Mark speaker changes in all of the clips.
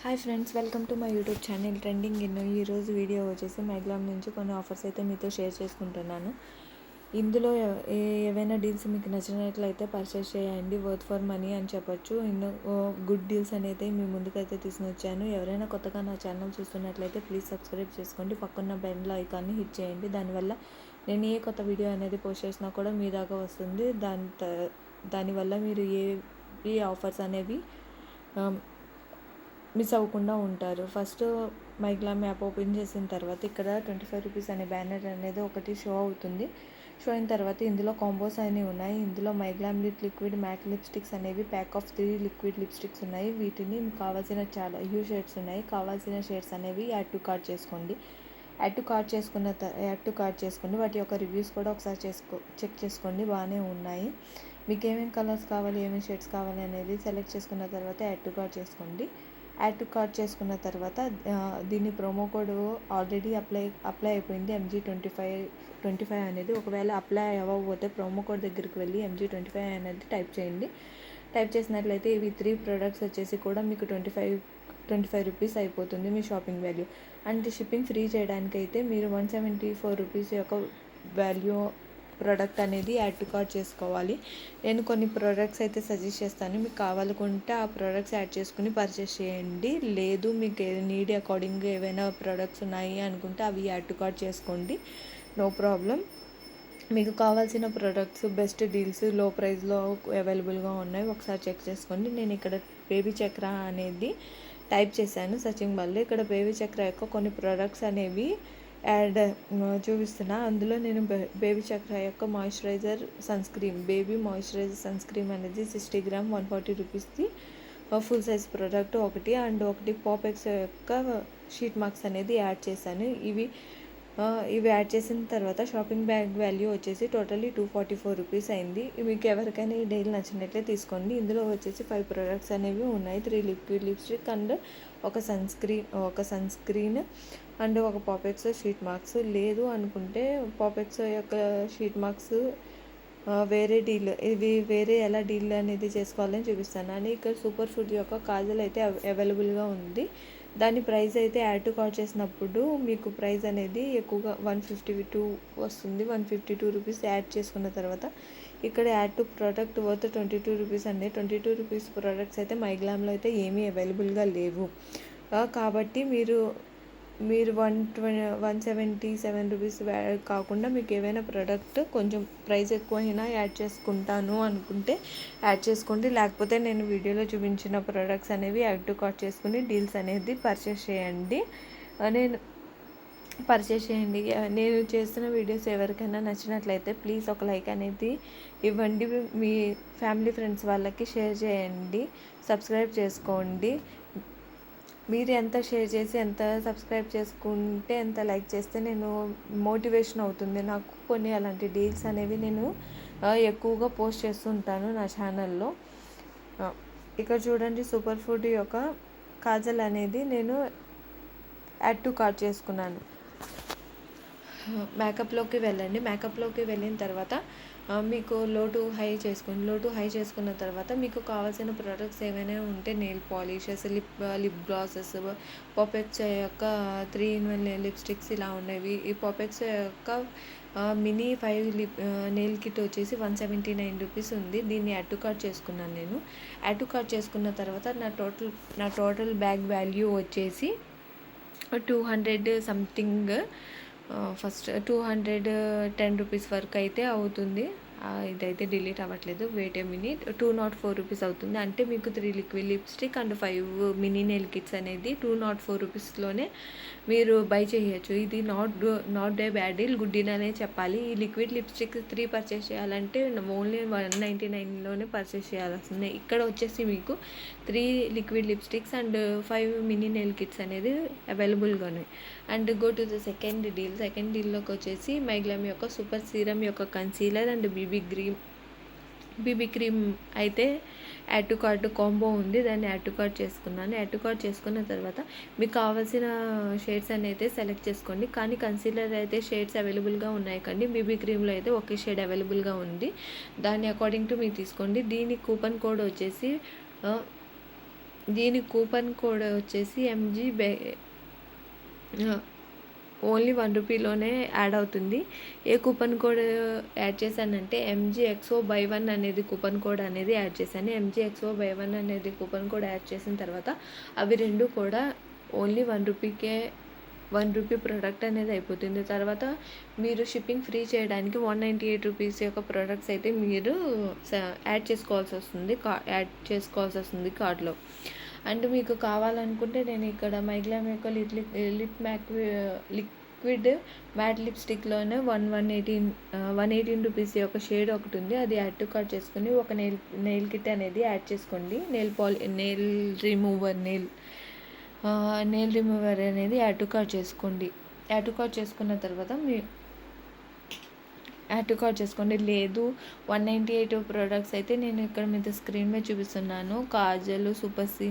Speaker 1: Hi friends, welcome to my YouTube channel trending in. ఈరోజు video వచ్చేసి మైగ్లామ్ నుంచి కొన్ని ఆఫర్స్ అయితే మీతో షేర్ చేసుకుంటున్నాను. ఇందులో ఏవైనా డీల్స్ మీకు నచ్చినట్లయితే పర్చేస్ చేయండి. వర్త్ ఫర్ మనీ అని చెప్పొచ్చు. ఎన్నో గుడ్ డీల్స్ అనేది మీ ముందుకైతే తీసుకుని వచ్చాను. ఎవరైనా కొత్తగా నా ఛానల్ చూస్తున్నట్లయితే ప్లీజ్ సబ్స్క్రైబ్ చేసుకోండి. పక్కన బెల్ ఐకాన్ని హిట్ చేయండి. దానివల్ల నేను ఏ కొత్త వీడియో అనేది పోస్ట్ చేసినా కూడా మీ దాకా వస్తుంది. దానివల్ల మీరు ఏ ఆఫర్స్ అనేవి మిస్ అవ్వకుండా ఉంటారు. ఫస్ట్ మైగ్లామ్ యాప్ ఓపెన్ చేసిన తర్వాత ఇక్కడ 25 రూపీస్ అనే బ్యానర్ అనేది ఒకటి షో అవుతుంది. షో అయిన తర్వాత ఇందులో కాంబోస్ అనేవి ఉన్నాయి. ఇందులో మైగ్లామ్ లిక్విడ్ మ్యాట్ లిప్స్టిక్స్ అనేవి ప్యాక్ ఆఫ్ 3 లిక్విడ్ లిప్స్టిక్స్ ఉన్నాయి. వీటిని మీకు కావాల్సిన చాలా షేడ్స్ ఉన్నాయి. కావాల్సిన షేడ్స్ అనేవి యాడ్ టు కార్ట్ చేసుకోండి. యాడ్ టు కార్ట్ చేసుకుని వాటి యొక్క రివ్యూస్ కూడా ఒకసారి చెక్ చేసుకోండి. బాగానే ఉన్నాయి. మీకు ఏమేమి కలర్స్ కావాలి, ఏమేమి షేడ్స్ కావాలి అనేది సెలెక్ట్ చేసుకున్న తర్వాత యాడ్ టు కార్ట్ చేసుకోండి. యాడ్ టు కార్ట్ చేసుకున్న తర్వాత దీని ప్రోమో కోడ్ ఆల్రెడీ అప్లై అయిపోయింది. MG25 అనేది ఒకవేళ అప్లై అవ్వకపోతే ప్రోమో కోడ్ దగ్గరికి వెళ్ళి MG25 అనేది టైప్ చేయండి. టైప్ చేసినట్లయితే ఇవి 3 ప్రోడక్ట్స్ వచ్చేసి కూడా మీకు 25 రూపీస్ అయిపోతుంది మీ shopping value. And shipping free చేయడానికి అయితే మీరు 174 రూపీస్ యొక్క వాల్యూ ప్రోడక్ట్ అనేది యాడ్ టు కార్ట్ చేసుకోవాలి. నేను కొన్ని ప్రోడక్ట్స్ అయితే సజెస్ట్ చేస్తాను. మీకు కావాలనుకుంటే ఆ ప్రోడక్ట్స్ యాడ్ చేసుకుని పర్చేస్ చేయండి. లేదు మీకు నీడ్ అకార్డింగ్ ఏవైనా ప్రోడక్ట్స్ ఉన్నాయి అనుకుంటే అవి యాడ్ టు కార్ట్ చేసుకోండి. No problem. మీకు కావాల్సిన ప్రోడక్ట్స్ బెస్ట్ డీల్స్ లో ప్రైస్లో అవైలబుల్గా ఉన్నాయి. ఒకసారి చెక్ చేసుకోండి. నేను ఇక్కడ బేబీ చక్ర అనేది టైప్ చేశాను సర్చింగ్ బార్లో. ఇక్కడ బేబీ చక్ర యొక్క కొన్ని ప్రోడక్ట్స్ అనేవి యాడ్ చూపిస్తున్నా. అందులో నేను బేబీ చక్ర యొక్క moisturiser baby moisturiser sunscreen అనేది 60 గ్రామ్ 140 రూపీస్ది ఫుల్ సైజ్ ప్రోడక్ట్ ఒకటి. అండ్ ఒకటి పాపెక్స్ యొక్క షీట్ మార్క్స్ అనేది యాడ్ చేశాను. ఇవి యాడ్ చేసిన తర్వాత షాపింగ్ బ్యాగ్ వాల్యూ వచ్చేసి టోటల్లీ 244 రూపీస్ అయింది. మీకు ఎవరికైనా ఈ డీల్ నచ్చినట్లే తీసుకోండి. ఇందులో వచ్చేసి 5 ప్రోడక్ట్స్ అనేవి ఉన్నాయి. 3 లిక్విడ్ లిప్స్టిక్ అండ్ ఒక సన్ స్క్రీన్ అండ్ ఒక పాపెక్స్ షీట్ మార్క్స్. లేదు అనుకుంటే పాపెక్స్ యొక్క షీట్ మార్క్స్ వేరే ఎలా డీల్ అనేది చేసుకోవాలని చూపిస్తాను. అని ఇక్కడ సూపర్ ఫుడ్ యొక్క కాజల్ అయితే అవైలబుల్గా ఉంది. దాని ప్రైస్ అయితే యాడ్ టు కార్ట్ చేసినప్పుడు మీకు ప్రైస్ అనేది ఎక్కువగా 152 వస్తుంది. 152 రూపీస్ యాడ్ చేసుకున్న తర్వాత ఇక్కడ add to product worth 22 rupees అండి. 22 రూపీస్ ప్రోడక్ట్స్ అయితే మైగ్లామ్లో అయితే ఏమీ అవైలబుల్గా లేవు. కాబట్టి మీరు 177 రూపీస్ కాకుండా మీకు ఏవైనా ప్రోడక్ట్ కొంచెం ప్రైస్ ఎక్కువైనా యాడ్ చేసుకుంటాను అనుకుంటే యాడ్ చేసుకోండి. లేకపోతే నేను వీడియోలో చూపించిన ప్రోడక్ట్స్ అనేవి యాడ్ టు కార్ట్ చేసుకుని డీల్స్ అనేది పర్చేస్ చేయండి. నేను చేస్తున్న వీడియోస్ ఎవరికైనా నచ్చినట్లయితే ప్లీజ్ ఒక లైక్ అనేది ఇవ్వండి. మీ ఫ్యామిలీ ఫ్రెండ్స్ వాళ్ళకి షేర్ చేయండి. సబ్స్క్రైబ్ చేసుకోండి. మీరు ఎంత షేర్ చేసి ఎంత సబ్స్క్రైబ్ చేసుకుంటే ఎంత లైక్ చేస్తే నేను మోటివేషన్ అవుతుంది నాకు. కొన్ని అలాంటి డీల్స్ అనేవి నేను ఎక్కువగా పోస్ట్ చేస్తుంటాను నా ఛానల్లో. ఇక్కడ చూడండి, సూపర్ ఫుడ్ యొక్క కాజల్ అనేది నేను యాడ్ టు కార్ట్ చేసుకున్నాను. మేకప్లోకి వెళ్ళండి. మేకప్లోకి వెళ్ళిన తర్వాత మీకు లో టు హై చేసుకున్న తర్వాత మీకు కావాల్సిన ప్రోడక్ట్స్ ఏమైనా ఉంటే నెయిల్ పాలిషెస్, లిప్ గ్లాసెస్, పాపెక్స్ యొక్క 3-in-1 లిప్స్టిక్స్ ఇలా ఉన్నవి. ఈ పాపెక్స్ యొక్క మినీ 5 నెయిల్ కిట్ వచ్చేసి 179 రూపీస్ ఉంది. దీన్ని యాడ్ టు కార్ట్ చేసుకున్నాను నేను. యాడ్ టు కార్ట్ చేసుకున్న తర్వాత నా టోటల్ బ్యాగ్ వాల్యూ వచ్చేసి 200 సంథింగ్, ఫస్ట్ 210 రూపీస్ వరకు అయితే అవుతుంది. ఇదైతే డిలీట్ అవ్వట్లేదు. Wait a minute. 204 రూపీస్ అవుతుంది. అంటే మీకు 3 liquid lipstick and 5 mini nail kits అనేది 204 రూపీస్లోనే మీరు బై చేయొచ్చు. ఇది not a bad deal, good deal అనే చెప్పాలి. ఈ లిక్విడ్ లిప్స్టిక్ 3 పర్చేస్ చేయాలంటే ఓన్లీ 199లోనే పర్చేస్ చేయాల్సిందే. ఇక్కడ వచ్చేసి మీకు 3 liquid lipsticks and 5 mini nail kits అనేది అవైలబుల్గా ఉన్నాయి. And go to the second డీల్లోకి వచ్చేసి మైగ్లామ్ యొక్క సూపర్ సీరం యొక్క కన్సీలర్ అండ్ బీబీ క్రీమ్ అయితే యాడ్ టు కార్ట్ కాంబో ఉంది. దాన్ని యాడ్ టు కార్ట్ చేసుకున్నాను. యాడ్ టు కార్ట్ చేసుకున్న తర్వాత మీకు కావాల్సిన షేడ్స్ అయితే సెలెక్ట్ చేసుకోండి. కానీ కన్సీలర్ అయితే షేడ్స్ అవైలబుల్గా ఉన్నాయి, కానీ బీబీ క్రీమ్లో అయితే ఒకే షేడ్ అవైలబుల్గా ఉంది. దాన్ని అకార్డింగ్ టు మీరు తీసుకోండి. దీని కూపన్ కోడ్ వచ్చేసి దీని కూపన్ కోడ్ వచ్చేసి ఓన్లీ 1 రూపీలోనే యాడ్ అవుతుంది. ఏ కూపన్ కోడ్ యాడ్ చేశానంటే MGXO బై 1 అనేది కూపన్ కోడ్ అనేది యాడ్ చేశాను. MGXO బై 1 అనేది కూపన్ కోడ్ యాడ్ చేసిన తర్వాత అవి రెండు కూడా ఓన్లీ 1 రూపీకే 1 రూపీ ప్రోడక్ట్ అనేది అయిపోతుంది. తర్వాత మీరు షిప్పింగ్ ఫ్రీ చేయడానికి 198 రూపీస్ యొక్క ప్రోడక్ట్స్ అయితే మీరు యాడ్ చేసుకోవాల్సి వస్తుంది కార్డ్లో. అండ్ మీకు కావాలనుకుంటే నేను ఇక్కడ మైగ్లామ్ యొక్క లిక్విడ్ మ్యాట్ లిప్స్టిక్లోనే 118 రూపీస్ యొక్క షేడ్ ఒకటి ఉంది. అది యాడ్ టు కార్ట్ చేసుకుని ఒక నెయిల్ కిట్ అనేది యాడ్ చేసుకోండి. నెయిల్ రిమూవర్ అనేది యాడ్ టు కార్ట్ చేసుకోండి. యాడ్ టు కార్ట్ చేసుకున్న తర్వాత లేదు 198 ప్రోడక్ట్స్ అయితే నేను ఇక్కడ మీద స్క్రీన్ మీద చూపిస్తున్నాను. కాజల్, సూపర్సీ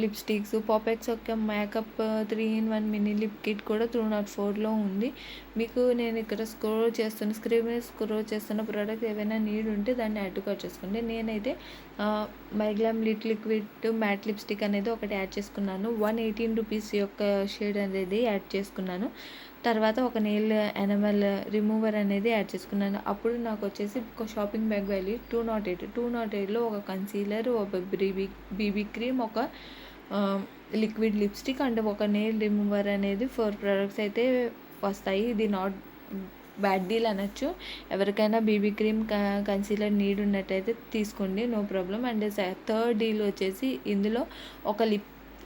Speaker 1: లిప్స్టిక్స్, పాపెక్స్ యొక్క makeup 3-in-1 mini lip kit కూడా 204లో ఉంది. మీకు నేను ఇక్కడ స్క్రీన్ మీద స్క్రోల్ చేస్తున్న ప్రోడక్ట్ ఏవైనా నీడ్ ఉంటే దాన్ని యాడ్ టు కార్ట్ చేసుకోండి. నేనైతే మైగ్లామ్ లిక్విడ్ మ్యాట్ లిప్స్టిక్ అనేది ఒకటి యాడ్ చేసుకున్నాను. 118 రూపీస్ యొక్క షేడ్ అనేది యాడ్ చేసుకున్నాను. తర్వాత ఒక నెయిల్ ఎనమల్ రిమూవర్ అనేది యాడ్ చేసుకున్నాను. అప్పుడు నాకు వచ్చేసి ఒక షాపింగ్ బ్యాగ్ వాల్యూ 208లో ఒక కన్సీలర్, ఒక బీబీ క్రీమ్, ఒక లిక్విడ్ లిప్స్టిక్ అండ్ ఒక నెయిల్ రిమూవర్ అనేది 4 ప్రోడక్ట్స్ అయితే వస్తాయి. ఇది నాట్ బ్యాడ్ డీల్ అనొచ్చు. ఎవరికైనా బీబీ క్రీమ్, కన్సీలర్ నీడ్ ఉన్నట్టయితే తీసుకోండి, no problem. And third deal వచ్చేసి ఇందులో ఒక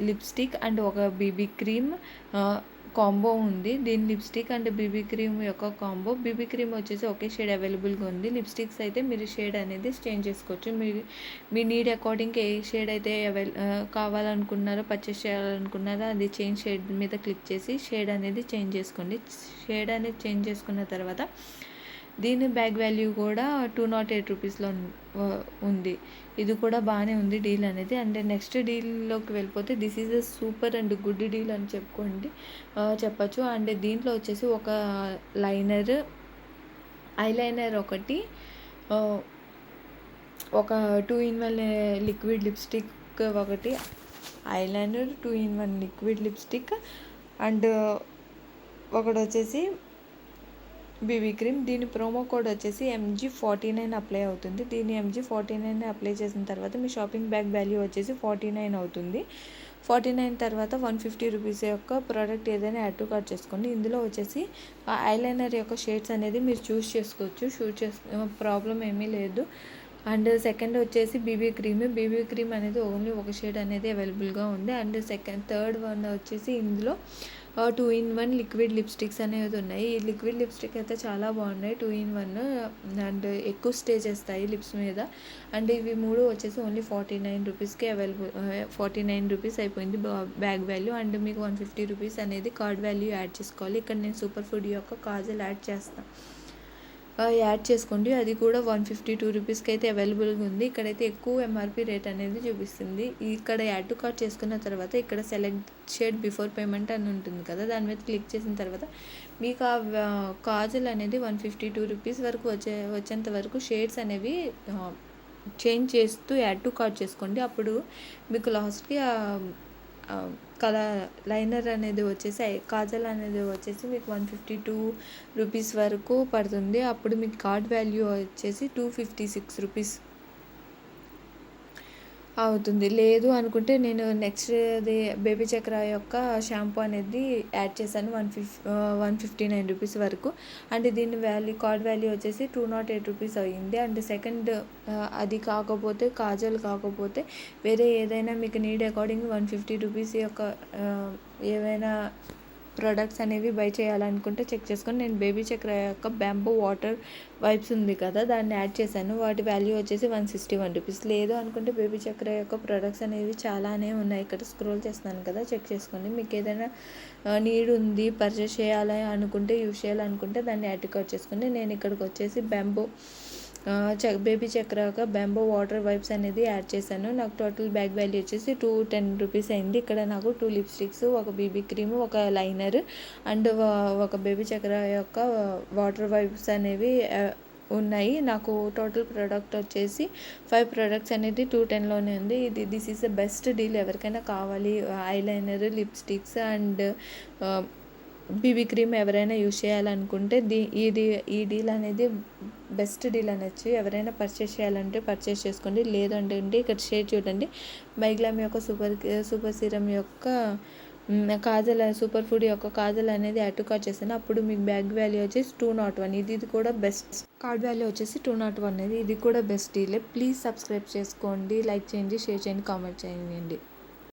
Speaker 1: లిప్స్టిక్ అండ్ ఒక బీబీ క్రీమ్ కాంబో ఉంది. దీని లిప్స్టిక్ అండ్ బీబీ క్రీమ్ యొక్క కాంబో. బీబీ క్రీమ్ వచ్చేసి ఒకే షేడ్ అవైలబుల్గా ఉంది. లిప్స్టిక్స్ అయితే మీరు షేడ్ అనేది చేంజ్ చేసుకోవచ్చు. మీ నీడ్ అకార్డింగ్ ఏ షేడ్ అయితే కావాలనుకున్నారో, పర్చేస్ చేయాలనుకున్నారో అది చేంజ్ షేడ్ మీద క్లిక్ చేసి షేడ్ అనేది చేంజ్ చేసుకోండి. షేడ్ అనేది చేంజ్ చేసుకున్న తర్వాత దీని బ్యాగ్ వాల్యూ కూడా 208 రూపీస్లో ఉంది. ఇది కూడా బాగానే ఉంది డీల్ అనేది. అండ్ నెక్స్ట్ డీల్లోకి వెళ్ళిపోతే this is a super and good deal అని చెప్పచ్చు. అండ్ దీంట్లో వచ్చేసి ఒక ఐలైనర్ ఒకటి, ఒక 2-in-1 లిక్విడ్ లిప్స్టిక్ ఒకటి, eyeliner 2-in-1 liquid lipstick and ఒకటి వచ్చేసి బీబీ క్రీమ్. దీని ప్రోమో కోడ్ వచ్చేసి MG49 అప్లై అవుతుంది. దీని MG49 అప్లై చేసిన తర్వాత మీ షాపింగ్ బ్యాగ్ వాల్యూ వచ్చేసి 49 అవుతుంది. 49 తర్వాత 150 రూపీస్ యొక్క ప్రోడక్ట్ ఏదైనా యాడ్ టు కార్ట్ చేసుకోండి. ఇందులో వచ్చేసి ఐలైనర్ యొక్క షేడ్స్ అనేది మీరు చూస్ చేసుకోవచ్చు, ప్రాబ్లం ఏమీ లేదు. అండ్ సెకండ్ వచ్చేసి బీబీ క్రీమ్ అనేది ఓన్లీ ఒక షేడ్ అనేది అవైలబుల్గా ఉంది. అండ్ థర్డ్ వన్ వచ్చేసి ఇందులో 2-in-1 లిక్విడ్ లిప్స్టిక్స్ అనేది ఉన్నాయి. ఈ లిక్విడ్ లిప్స్టిక్ అయితే చాలా బాగున్నాయి, 2-in-1 అండ్ ఎక్కువ స్టే చేస్తాయి లిప్స్ మీద. అండ్ ఇవి మూడు వచ్చేసి ఓన్లీ 49 రూపీస్కి అవైలబుల్. 49 రూపీస్ అయిపోయింది బ్యాగ్ వాల్యూ. అండ్ మీకు 150 రూపీస్ అనేది కార్డ్ వాల్యూ యాడ్ చేసుకోవాలి. ఇక్కడ నేను సూపర్ ఫుడ్ యొక్క కాజల్ యాడ్ చేసుకోండి. అది కూడా 152 రూపీస్కి అయితే అవైలబుల్గా ఉంది. ఇక్కడైతే ఎక్కువ MRP రేట్ అనేది చూపిస్తుంది. ఇక్కడ యాడ్ టు కార్ట్ చేసుకున్న తర్వాత ఇక్కడ సెలెక్ట్ షేడ్ బిఫోర్ పేమెంట్ అని ఉంటుంది కదా, దాని మీద క్లిక్ చేసిన తర్వాత మీకు ఆ కాజల్ అనేది 152 రూపీస్ వరకు వచ్చేంత వరకు షేడ్స్ అనేవి చేంజ్ చేస్తూ యాడ్ టు కార్ట్ చేసుకోండి. అప్పుడు మీకు లాస్ట్కి లైనర్ అనేది వచ్చేసి కాజల్ అనేది వచ్చేసి మీకు 152 రూపీస్ వరకు పడుతుంది. అప్పుడు మీకు కార్డ్ వాల్యూ వచ్చేసి 256 రూపీస్ అవుతుంది. లేదు అనుకుంటే నేను నెక్స్ట్ బేబీ చక్ర యొక్క షాంపూ అనేది యాడ్ చేశాను 159 రూపీస్ వరకు. అండ్ దీని కార్డ్ వాల్యూ వచ్చేసి 208 రూపీస్ అయ్యింది. అండ్ సెకండ్ అది కాకపోతే కాజల్ కాకపోతే వేరే ఏదైనా మీకు నీడ్ అకార్డింగ్ 150 రూపీస్ యొక్క ఏవైనా ప్రోడక్ట్స్ అనేవి బై చేయాలనుకుంటే చెక్ చేసుకొని నేను బేబీ చక్ర యొక్క బ్యాంబూ వాటర్ వైప్స్ ఉంది కదా, దాన్ని యాడ్ చేశాను. వాటి వాల్యూ వచ్చేసి 161 రూపీస్. లేదు అనుకుంటే బేబీ చక్ర యొక్క ప్రొడక్ట్స్ అనేవి చాలానే ఉన్నాయి. ఇక్కడ స్క్రోల్ చేస్తున్నాను కదా, చెక్ చేసుకోండి. మీకు ఏదైనా నీడ్ ఉంది, పర్చేస్ చేయాలి అనుకుంటే, యూజ్ చేయాలనుకుంటే దాన్ని యాడ్ టు కార్ట్ చేసుకోండి. నేను ఇక్కడికి వచ్చేసి బేబీ చక్ర యొక్క బ్యాంబో వాటర్ వైప్స్ అనేది యాడ్ చేశాను. నాకు టోటల్ బ్యాగ్ వాల్యూ వచ్చేసి 210 రూపీస్ అయింది. ఇక్కడ నాకు 2 లిప్స్టిక్స్, ఒక బీబీ క్రీమ్, ఒక లైనర్ అండ్ ఒక బేబీ చక్ర యొక్క వాటర్ వైప్స్ అనేవి ఉన్నాయి. నాకు టోటల్ ప్రోడక్ట్ వచ్చేసి 5 ప్రోడక్ట్స్ అనేది 210లోనే ఉంది. This is the best deal. ఎవరికైనా కావాలి eyeliner, lipsticks and BB cream ఎవరైనా యూజ్ చేయాలనుకుంటే ఈ డీల్ అనేది బెస్ట్ డీల్ అనొచ్చు. ఎవరైనా పర్చేస్ చేయాలంటే పర్చేస్ చేసుకోండి. లేదంటే ఇక్కడ షేర్ చూడండి, మైగ్లామ్ యొక్క సూపర్ సీరం యొక్క కాజల్, సూపర్ ఫుడ్ యొక్క కాజల్ అనేది యాడ్ టు కార్ట్ చేశాను. అప్పుడు మీకు బ్యాగ్ వాల్యూ వచ్చేసి 201. ఇది కూడా బెస్ట్. కార్డ్ వాల్యూ వచ్చేసి 201 అనేది. ఇది కూడా బెస్ట్ డీలే. ప్లీజ్ సబ్స్క్రైబ్ చేసుకోండి, లైక్ చేయండి, షేర్ చేయండి, కామెంట్ చేయండి.